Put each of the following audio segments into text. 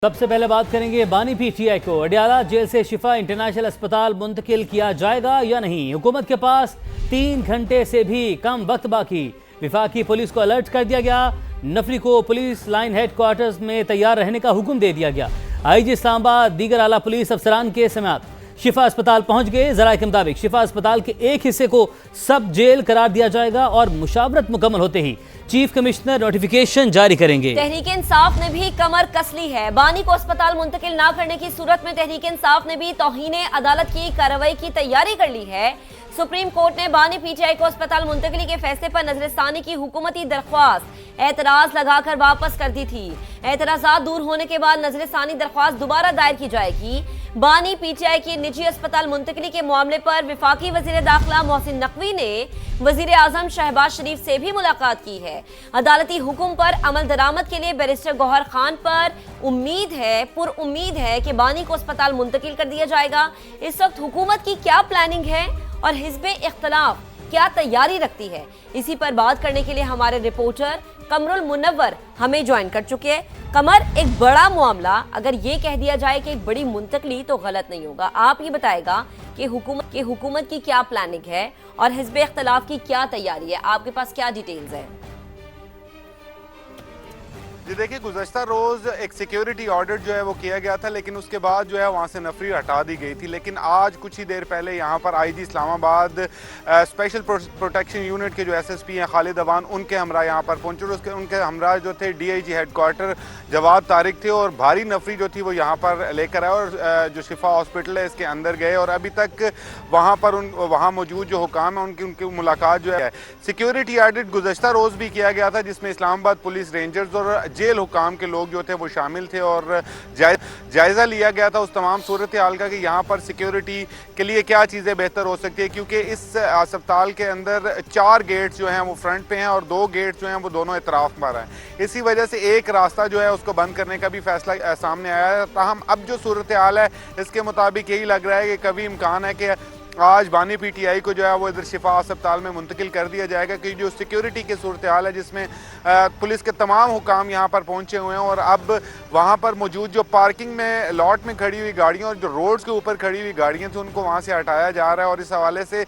سب سے پہلے بات کریں گے بانی پی ٹی آئی کو اڈیالہ جیل سے شفا انٹرنیشنل اسپتال منتقل کیا جائے گا یا نہیں۔ حکومت کے پاس 3 گھنٹے سے بھی کم وقت باقی، وفاقی پولیس کو الرٹ کر دیا گیا، نفری کو پولیس لائن ہیڈ کوارٹرز میں تیار رہنے کا حکم دے دیا گیا۔ آئی جی اسلام آباد دیگر اعلیٰ پولیس افسران کے سماعت شفا اسپتال پہنچ گئے۔ ذرائع کے مطابق شفا اسپتال کے ایک حصے کو سب جیل قرار دیا جائے گا اور مشاورت مکمل ہوتے ہی چیف کمشنر نوٹیفیکیشن جاری کریں گے۔ تحریک انصاف نے بھی کمر کس لی ہے۔ بانی کو اسپتال منتقل نہ کرنے کی صورت میں تحریک انصاف نے بھی توہین عدالت کی کارروائی کی تیاری کر لی ہے۔ سپریم کورٹ نے بانی پی ٹی آئی کو اسپتال منتقلی کے فیصلے پر نظر ثانی کی حکومتی درخواست اعتراض لگا کر واپس کر دی تھی۔ اعتراضات دور ہونے کے بعد نظر ثانی درخواست دوبارہ دائر کی جائے گی۔ بانی پی ٹی آئی کی نجی اسپتال منتقلی کے معاملے پر وفاقی وزیر داخلہ محسن نقوی نے وزیر اعظم شہباز شریف سے بھی ملاقات کی ہے۔ عدالتی حکم پر عمل درآمد کے لیے بیرسٹر گوہر خان پر پر امید ہے کہ بانی کو اسپتال منتقل کر دیا جائے گا۔ اس وقت حکومت کی کیا پلاننگ ہے اور حزب اختلاف کیا تیاری رکھتی ہے، اسی پر بات کرنے کے لیے ہمارے رپورٹر قمر المنور ہمیں جوائن کر چکے ہیں۔ قمر، ایک بڑا معاملہ اگر یہ کہہ دیا جائے کہ ایک بڑی منتقلی تو غلط نہیں ہوگا، آپ یہ بتائے گا کہ حکومت کی کیا پلاننگ ہے اور حزب اختلاف کی کیا تیاری ہے، آپ کے پاس کیا ڈیٹیلز ہیں؟ جی دیکھیں، گزشتہ روز ایک سیکیورٹی آرڈر جو ہے وہ کیا گیا تھا، لیکن اس کے بعد جو ہے وہاں سے نفری ہٹا دی گئی تھی۔ لیکن آج کچھ ہی دیر پہلے یہاں پر آئی جی اسلام آباد اسپیشل پروٹیکشن یونٹ کے جو ایس ایس پی ہیں خالد اوان، ان کے ہمراہ یہاں پر پہنچے۔ ان کے ہمراہ جو تھے D I G headquarter Jawad Tariq تھے، اور بھاری نفری جو تھی وہ یہاں پر لے کر آئے اور جو شفا ہاسپٹل ہے اس کے اندر گئے، اور ابھی تک وہاں موجود جو حکام ہیں ان کی ملاقات جو ہے۔ سیکیورٹی آڈٹ گزشتہ روز بھی کیا گیا تھا، جس میں اسلام آباد پولیس رینجرز اور جیل حکام کے لوگ جو تھے وہ شامل تھے، اور جائزہ لیا گیا تھا اس تمام صورتحال کا کہ یہاں پر سیکیورٹی کے لیے کیا چیزیں بہتر ہو سکتی ہے، کیونکہ اس اسپتال کے اندر 4 گیٹس جو ہیں وہ فرنٹ پہ ہیں اور 2 گیٹس جو ہیں وہ دونوں اطراف پر ہیں۔ اسی وجہ سے ایک راستہ جو ہے اس کو بند کرنے کا بھی فیصلہ سامنے آیا ہے۔ تاہم اب جو صورتحال ہے اس کے مطابق یہی لگ رہا ہے کہ کبھی امکان ہے کہ آج بانی پی ٹی آئی کو جو ہے وہ ادھر شفا اسپتال میں منتقل کر دیا جائے گا، کہ جو سیکیورٹی کی صورتحال ہے جس میں پولیس کے تمام حکام یہاں پر پہنچے ہوئے ہیں، اور اب وہاں پر موجود جو پارکنگ میں لاٹ میں کھڑی ہوئی گاڑیاں اور جو روڈز کے اوپر کھڑی ہوئی گاڑیاں تھیں ان کو وہاں سے ہٹایا جا رہا ہے، اور اس حوالے سے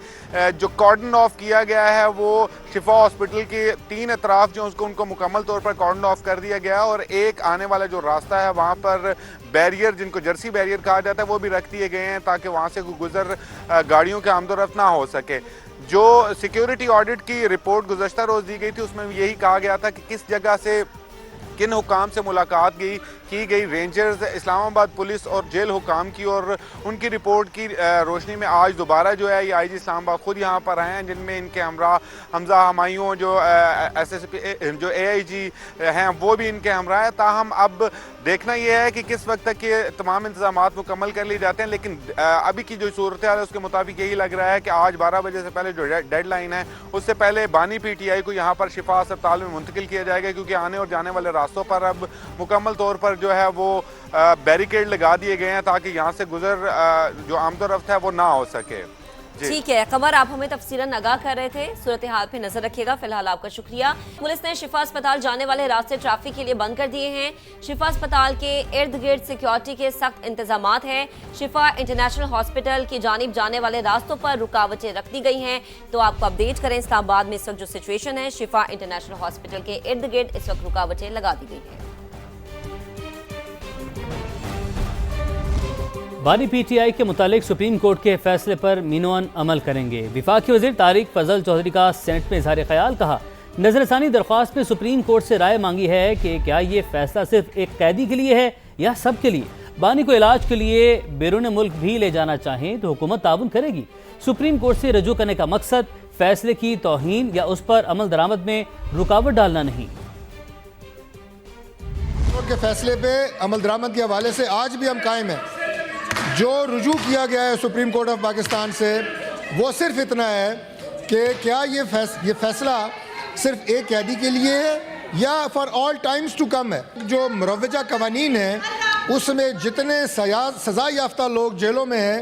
جو کارڈن آف کیا گیا ہے وہ شفا ہاسپٹل کے 3 اطراف جو ان کو مکمل طور پر کارڈن آف کر دیا گیا ہے، اور ایک آنے والا جو راستہ ہے وہاں پر بیریئر، جن کو جرسی بیریئر کہا جاتا ہے، وہ بھی رکھ دیے گئے ہیں تاکہ وہاں سے گزر گاڑیوں کے آمد و رفت نہ ہو سکے۔ جو سیکیورٹی آڈٹ کی رپورٹ گزشتہ روز دی گئی تھی اس میں یہی کہا گیا تھا کہ کس جگہ سے کن حکام سے ملاقات کی گئی، رینجرز، اسلام آباد پولیس اور جیل حکام کی، اور ان کی رپورٹ کی روشنی میں آج دوبارہ جو ہے یہ آئی جی اسلام آباد خود یہاں پر آئے ہیں، جن میں ان کے ہمراہ حمزہ ہمایوں جو ایس ایس پی جو اے آئی جی ہیں وہ بھی ان کے ہمراہ ہیں۔ تاہم اب دیکھنا یہ ہے کہ کس وقت تک یہ تمام انتظامات مکمل کر لی جاتے ہیں، لیکن ابھی کی جو صورتحال ہے اس کے مطابق یہی لگ رہا ہے کہ آج 12 بجے سے پہلے جو ڈیڈ لائن ہے اس سے پہلے بانی پی ٹی آئی کو یہاں پر شفا اسپتال میں منتقل کیا جائے گا، کیونکہ آنے اور جانے والے راستوں پر اب مکمل طور پر جو ہے وہ بیریکیڈ لگا دیے گئے ہیں تاکہ یہاں سے گزر جو آمد و رفت ہے وہ نہ ہو سکے۔ ٹھیک ہے قمر، آپ ہمیں تفصیلاً آگاہ کر رہے تھے، صورتحال پہ نظر رکھیے گا۔ فی الحال آپ کا شکریہ۔ پولیس نے شفا اسپتال جانے والے راستے ٹریفک کے لیے بند کر دیے ہیں۔ شفا اسپتال کے ارد گرد سیکیورٹی کے سخت انتظامات ہیں۔ شفا انٹرنیشنل ہاسپٹل کی جانب جانے والے راستوں پر رکاوٹیں رکھ دی گئی ہیں، تو آپ کو اپڈیٹ کریں اسلام آباد میں اس وقت جو سچویشن ہے، شفا انٹرنیشنل ہاسپٹل کے ارد گرد اس وقت رکاوٹیں لگا دی گئی ہیں۔ بانی پی ٹی آئی کے متعلق سپریم کورٹ کے فیصلے پر مینوان عمل کریں گے۔ وفاقی وزیر طارق فضل چودھری کا سینٹ میں اظہار خیال، کہا نظر ثانی درخواست میں سپریم کورٹ سے رائے مانگی ہے کہ کیا یہ فیصلہ صرف ایک قیدی کے لیے ہے یا سب کے لیے۔ بانی کو علاج کے لیے بیرون ملک بھی لے جانا چاہیں تو حکومت تعاون کرے گی۔ سپریم کورٹ سے رجوع کرنے کا مقصد فیصلے کی توہین یا اس پر عمل درآمد میں رکاوٹ ڈالنا نہیں۔ کورٹ کے فیصلے پہ عمل درآمد کے حوالے سے آج بھی ہم قائم ہیں۔ جو رجوع کیا گیا ہے سپریم کورٹ آف پاکستان سے وہ صرف اتنا ہے کہ کیا یہ فیصلہ صرف ایک قیدی کے لیے ہے یا for all times to come ہے۔ جو مروجہ قوانین ہیں اس میں جتنے سزا یافتہ لوگ جیلوں میں ہیں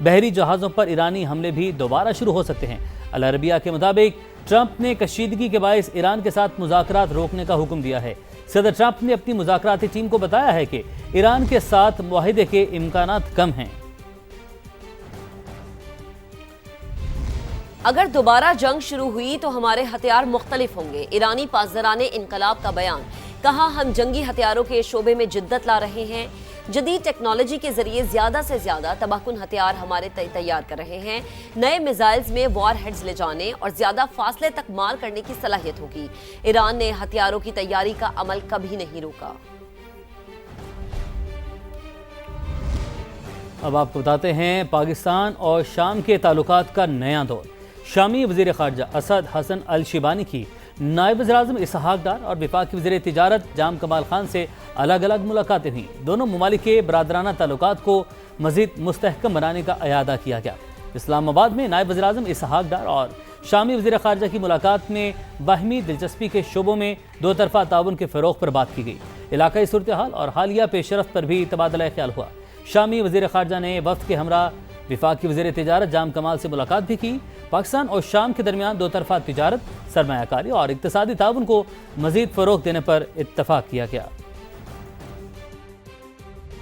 بحری جہازوں پر ایرانی حملے بھی دوبارہ شروع ہو سکتے ہیں۔ العربیہ کے مطابق ٹرمپ نے کشیدگی کے باعث ایران کے ساتھ مذاکرات روکنے کا حکم دیا ہے۔ صدر ٹرمپ نے اپنی مذاکراتی ٹیم کو بتایا ہے کہ ایران کے ساتھ معاہدے کے امکانات کم ہیں۔ اگر دوبارہ جنگ شروع ہوئی تو ہمارے ہتھیار مختلف ہوں گے، ایرانی پاسداران انقلاب کا بیان۔ کہا ہم جنگی ہتھیاروں کے شعبے میں جدت لا رہے ہیں، جدید ٹیکنالوجی کے ذریعے زیادہ سے زیادہ تباہ کن ہتھیار ہمارے تیار کر رہے ہیں۔ نئے میزائلز میں وار ہیڈز لے جانے اور زیادہ فاصلے تک مار کرنے کی صلاحیت ہوگی۔ ایران نے ہتھیاروں کی تیاری کا عمل کبھی نہیں روکا۔ اب آپ کو بتاتے ہیں پاکستان اور شام کے تعلقات کا نیا دور۔ شامی وزیر خارجہ اسد حسن الشیبانی کی نائب وزیر اعظم اسحاق ڈار اور وفاقی وزیر تجارت جام کمال خان سے الگ الگ ملاقاتیں ہوئیں۔ دونوں ممالک کے برادرانہ تعلقات کو مزید مستحکم بنانے کا اعادہ کیا گیا۔ اسلام آباد میں نائب وزیر اعظم اسحاق ڈار اور شامی وزیر خارجہ کی ملاقات میں باہمی دلچسپی کے شعبوں میں دو طرفہ تعاون کے فروغ پر بات کی گئی۔ علاقائی صورتحال اور حالیہ پیش رفت پر بھی تبادلہ خیال ہوا۔ شامی وزیر خارجہ نے وفد کے ہمراہ وفاقی وزیر تجارت جام کمال سے ملاقات بھی کی۔ پاکستان اور شام کے درمیان دو طرفہ تجارت، سرمایہ کاری اور اقتصادی تعاون کو مزید فروغ دینے پر اتفاق کیا گیا۔